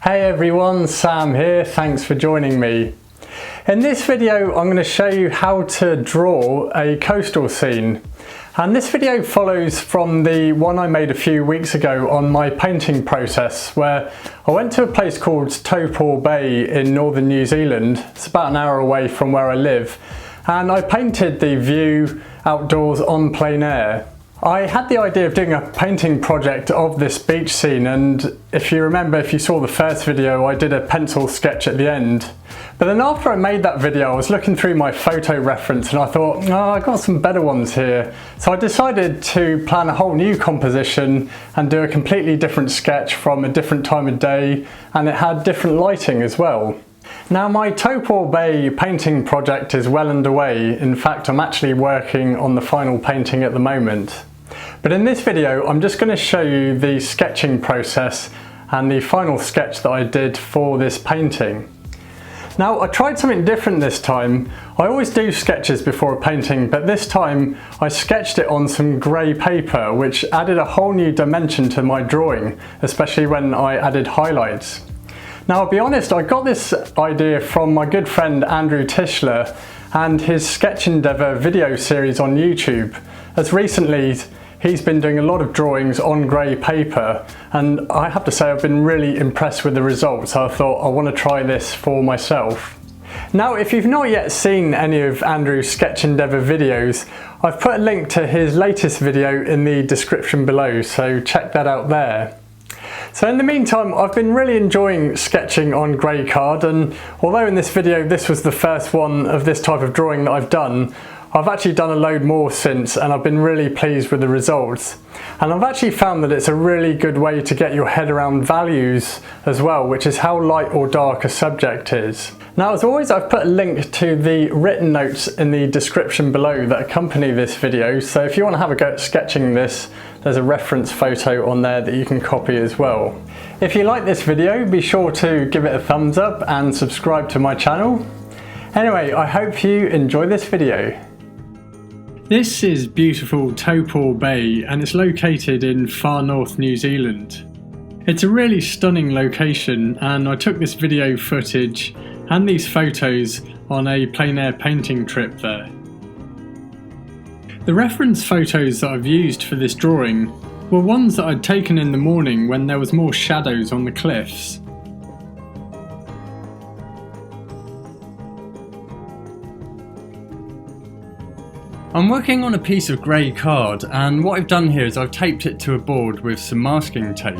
Hey everyone, Sam here, thanks for joining me. In this video I'm going to show you how to draw a coastal scene. And this video follows from the one I made a few weeks ago on my painting process, where I went to a place called Taupo Bay in northern New Zealand. It's about an hour away from where I live, and I painted the view outdoors on plein air. I had the idea of doing a painting project of this beach scene, and if you remember, if you saw the first video, I did a pencil sketch at the end. But then after I made that video, I was looking through my photo reference and I thought, oh, I got some better ones here. So I decided to plan a whole new composition and do a completely different sketch from a different time of day, and it had different lighting as well. Now, my Taupo Bay painting project is well underway. In fact, I'm actually working on the final painting at the moment. But in this video, I'm just going to show you the sketching process and the final sketch that I did for this painting. Now, I tried something different this time. I always do sketches before a painting, but this time I sketched it on some grey paper, which added a whole new dimension to my drawing, especially when I added highlights. Now, I'll be honest, I got this idea from my good friend Andrew Tischler and his Sketch Endeavour video series on YouTube, as recently he's been doing a lot of drawings on grey paper, and I have to say I've been really impressed with the results. So I thought I want to try this for myself. Now, if you've not yet seen any of Andrew's Sketch Endeavour videos, I've put a link to his latest video in the description below, so check that out there. So in the meantime, I've been really enjoying sketching on grey card, and although in this video this was the first one of this type of drawing that I've done, I've actually done a load more since, and I've been really pleased with the results. And I've actually found that it's a really good way to get your head around values as well, which is how light or dark a subject is. Now, as always, I've put a link to the written notes in the description below that accompany this video, so if you want to have a go at sketching this, there's a reference photo on there that you can copy as well. If you like this video, be sure to give it a thumbs up and subscribe to my channel. Anyway, I hope you enjoy this video. This is beautiful Taupo Bay, and it's located in far north New Zealand. It's a really stunning location, and I took this video footage and these photos on a plein air painting trip there. The reference photos that I've used for this drawing were ones that I'd taken in the morning when there was more shadows on the cliffs. I'm working on a piece of grey card, and what I've done here is I've taped it to a board with some masking tape.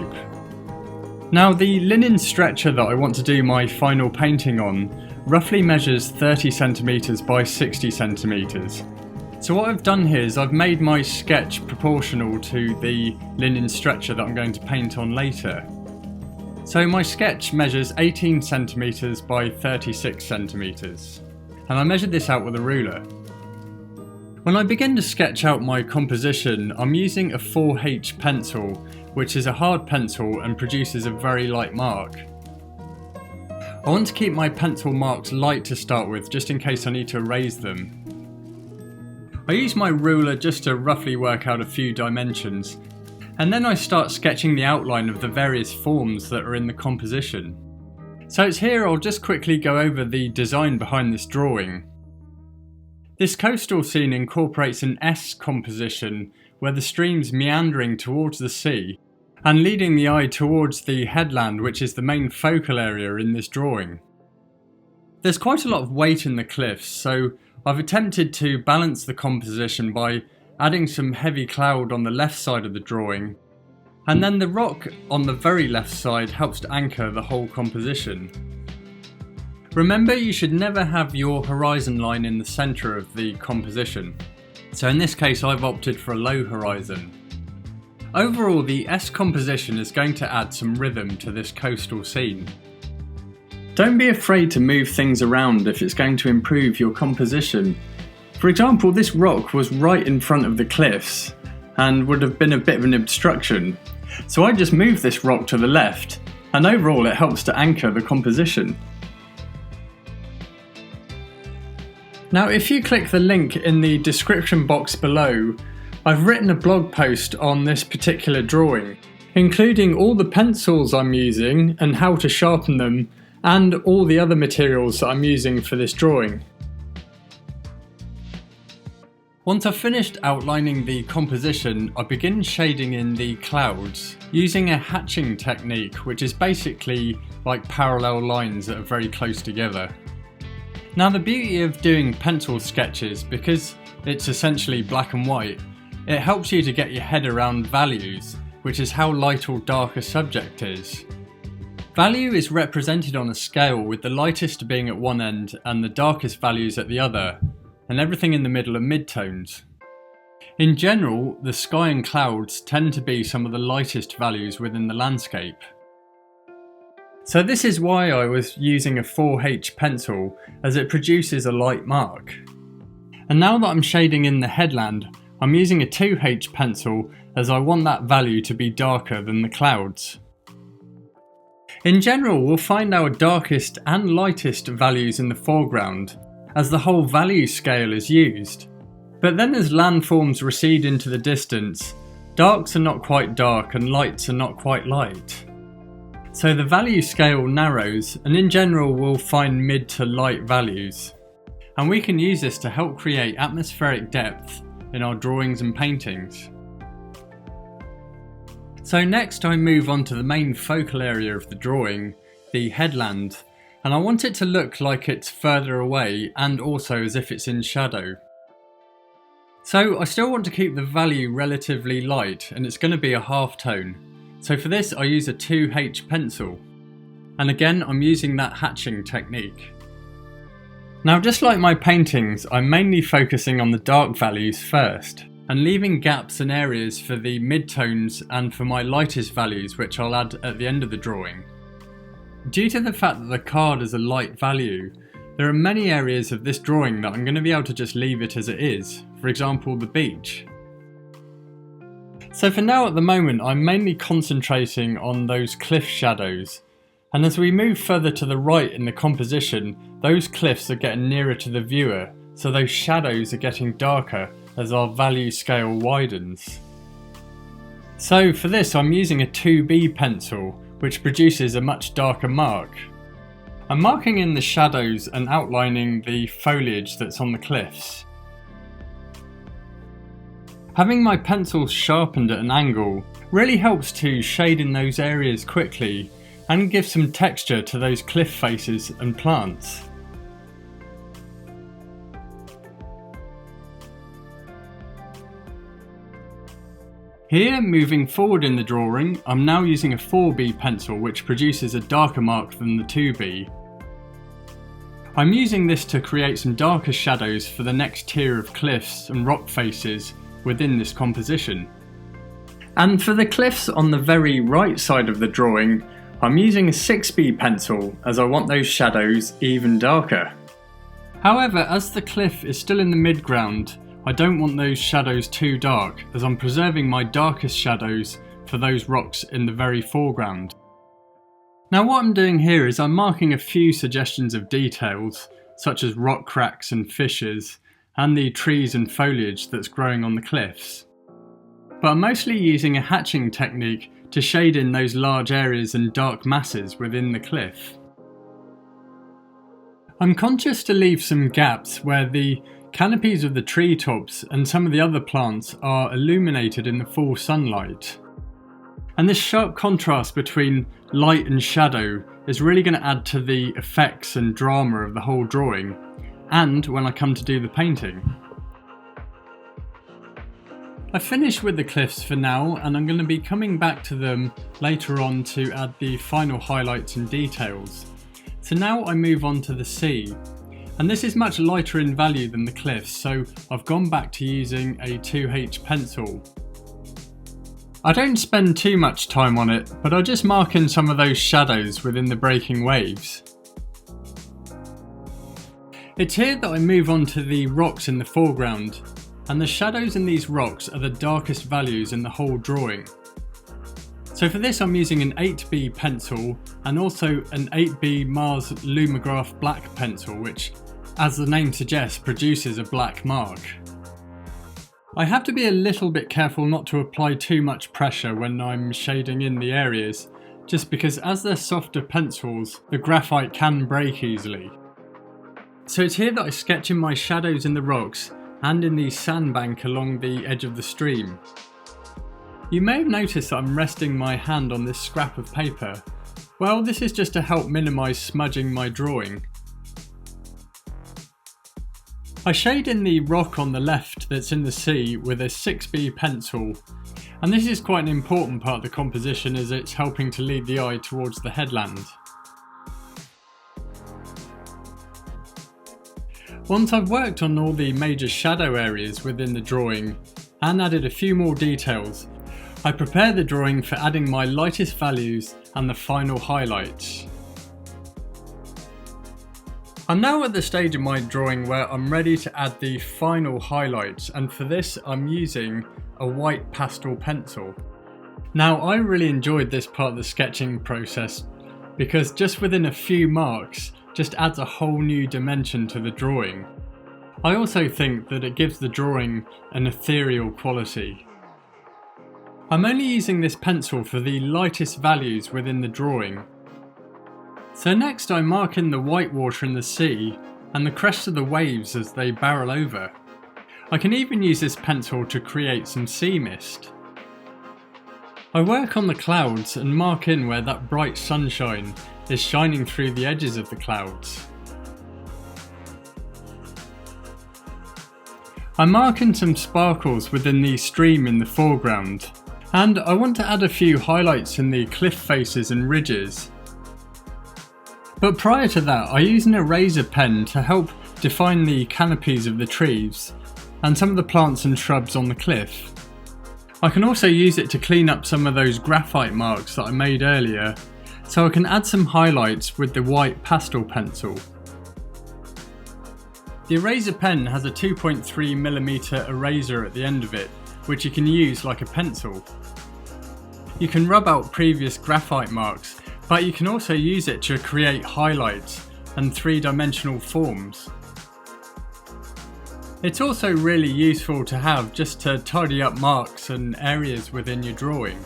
Now, the linen stretcher that I want to do my final painting on roughly measures 30 centimetres by 60 centimetres. So what I've done here is I've made my sketch proportional to the linen stretcher that I'm going to paint on later. So my sketch measures 18 centimetres by 36 centimetres, and I measured this out with a ruler. When I begin to sketch out my composition, I'm using a 4H pencil, which is a hard pencil and produces a very light mark. I want to keep my pencil marks light to start with, just in case I need to erase them. I use my ruler just to roughly work out a few dimensions, and then I start sketching the outline of the various forms that are in the composition. So it's here I'll just quickly go over the design behind this drawing. This coastal scene incorporates an S composition where the stream's meandering towards the sea and leading the eye towards the headland, which is the main focal area in this drawing. There's quite a lot of weight in the cliffs, so I've attempted to balance the composition by adding some heavy cloud on the left side of the drawing, and then the rock on the very left side helps to anchor the whole composition. Remember, you should never have your horizon line in the centre of the composition, so in this case I've opted for a low horizon. Overall, the S composition is going to add some rhythm to this coastal scene. Don't be afraid to move things around if it's going to improve your composition. For example, this rock was right in front of the cliffs and would have been a bit of an obstruction, so I just moved this rock to the left, and overall it helps to anchor the composition. Now, if you click the link in the description box below, I've written a blog post on this particular drawing. including all the pencils I'm using and how to sharpen them, and all the other materials that I'm using for this drawing. Once I've finished outlining the composition, I begin shading in the clouds using a hatching technique, which is basically like parallel lines that are very close together. Now, the beauty of doing pencil sketches, because it's essentially black and white, it helps you to get your head around values, which is how light or dark a subject is. Value is represented on a scale with the lightest being at one end and the darkest values at the other, and everything in the middle are midtones. In general, the sky and clouds tend to be some of the lightest values within the landscape. So this is why I was using a 4H pencil, as it produces a light mark. And now that I'm shading in the headland, I'm using a 2H pencil, as I want that value to be darker than the clouds. In general, we'll find our darkest and lightest values in the foreground, as the whole value scale is used. But then as landforms recede into the distance, darks are not quite dark and lights are not quite light. So the value scale narrows, and in general we'll find mid to light values. And we can use this to help create atmospheric depth in our drawings and paintings. So next I move on to the main focal area of the drawing, the headland, and I want it to look like it's further away and also as if it's in shadow. So I still want to keep the value relatively light, and it's going to be a half tone. So for this I use a 2H pencil, and again I'm using that hatching technique. Now, just like my paintings, I'm mainly focusing on the dark values first, and leaving gaps and areas for the midtones and for my lightest values, which I'll add at the end of the drawing. Due to the fact that the card is a light value, there are many areas of this drawing that I'm going to be able to just leave it as it is, for example the beach. So for now, at the moment, I'm mainly concentrating on those cliff shadows, and as we move further to the right in the composition, those cliffs are getting nearer to the viewer, so those shadows are getting darker as our value scale widens. So for this I'm using a 2B pencil, which produces a much darker mark. I'm marking in the shadows and outlining the foliage that's on the cliffs. Having my pencils sharpened at an angle really helps to shade in those areas quickly and give some texture to those cliff faces and plants. Here, moving forward in the drawing, I'm now using a 4B pencil, which produces a darker mark than the 2B. I'm using this to create some darker shadows for the next tier of cliffs and rock faces within this composition. And for the cliffs on the very right side of the drawing, I'm using a 6B pencil, as I want those shadows even darker. However, as the cliff is still in the midground, I don't want those shadows too dark, as I'm preserving my darkest shadows for those rocks in the very foreground. Now what I'm doing here is I'm marking a few suggestions of details, such as rock cracks and fissures, and the trees and foliage that's growing on the cliffs. But I'm mostly using a hatching technique to shade in those large areas and dark masses within the cliff. I'm conscious to leave some gaps where the canopies of the treetops and some of the other plants are illuminated in the full sunlight. And this sharp contrast between light and shadow is really going to add to the effects and drama of the whole drawing, and when I come to do the painting. I've finished with the cliffs for now, and I'm going to be coming back to them later on to add the final highlights and details. So now I move on to the sea. And this is much lighter in value than the cliffs, so I've gone back to using a 2H pencil. I don't spend too much time on it, but I just mark in some of those shadows within the breaking waves. It's here that I move on to the rocks in the foreground, and the shadows in these rocks are the darkest values in the whole drawing. So for this I'm using an 8B pencil and also an 8B Mars Lumograph black pencil, which, as the name suggests, produces a black mark. I have to be a little bit careful not to apply too much pressure when I'm shading in the areas, just because as they're softer pencils, the graphite can break easily. So it's here that I sketch in my shadows in the rocks and in the sandbank along the edge of the stream. You may have noticed that I'm resting my hand on this scrap of paper. Well, this is just to help minimise smudging my drawing. I shade in the rock on the left that's in the sea with a 6B pencil, and this is quite an important part of the composition as it's helping to lead the eye towards the headland. Once I've worked on all the major shadow areas within the drawing and added a few more details, I prepare the drawing for adding my lightest values and the final highlights. I'm now at the stage of my drawing where I'm ready to add the final highlights, and for this I'm using a white pastel pencil. Now, I really enjoyed this part of the sketching process because just within a few marks just adds a whole new dimension to the drawing. I also think that it gives the drawing an ethereal quality. I'm only using this pencil for the lightest values within the drawing. So next I mark in the white water in the sea and the crests of the waves as they barrel over. I can even use this pencil to create some sea mist. I work on the clouds and mark in where that bright sunshine is shining through the edges of the clouds. I mark in some sparkles within the stream in the foreground, and I want to add a few highlights in the cliff faces and ridges. But prior to that, I use an eraser pen to help define the canopies of the trees and some of the plants and shrubs on the cliff. I can also use it to clean up some of those graphite marks that I made earlier, so I can add some highlights with the white pastel pencil. The eraser pen has a 2.3mm eraser at the end of it, which you can use like a pencil. You can rub out previous graphite marks, but you can also use it to create highlights and three-dimensional forms. It's also really useful to have just to tidy up marks and areas within your drawing.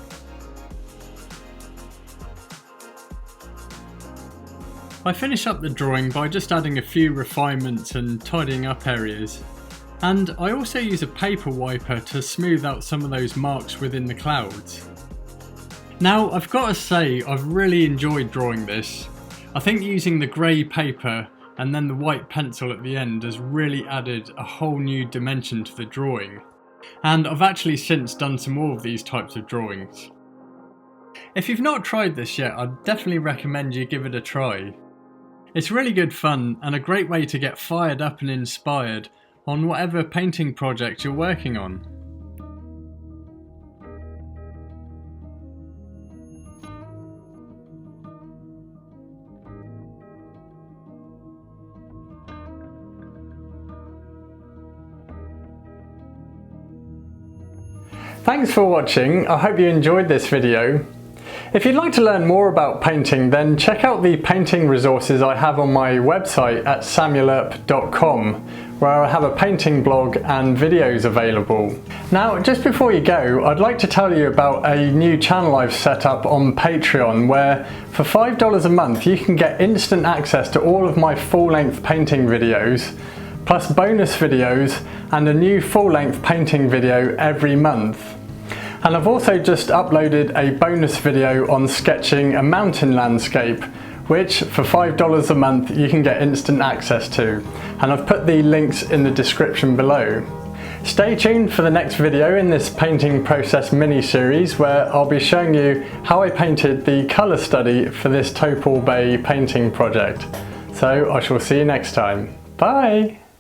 I finish up the drawing by just adding a few refinements and tidying up areas, and I also use a paper wiper to smooth out some of those marks within the clouds. Now, I've got to say, I've really enjoyed drawing this. I think using the grey paper and then the white pencil at the end has really added a whole new dimension to the drawing, and I've actually since done some more of these types of drawings. If you've not tried this yet, I'd definitely recommend you give it a try. It's really good fun and a great way to get fired up and inspired on whatever painting project you're working on. Thanks for watching. I hope you enjoyed this video. If you'd like to learn more about painting, then check out the painting resources I have on my website at samuelerp.com, where I have a painting blog and videos available. Now, just before you go, I'd like to tell you about a new channel I've set up on Patreon, where for $5 a month you can get instant access to all of my full-length painting videos, plus bonus videos and a new full-length painting video every month. And I've also just uploaded a bonus video on sketching a mountain landscape, which for $5 a month you can get instant access to. And I've put the links in the description below. Stay tuned for the next video in this painting process mini-series, where I'll be showing you how I painted the colour study for this Taupo Bay painting project. So I shall see you next time. Bye!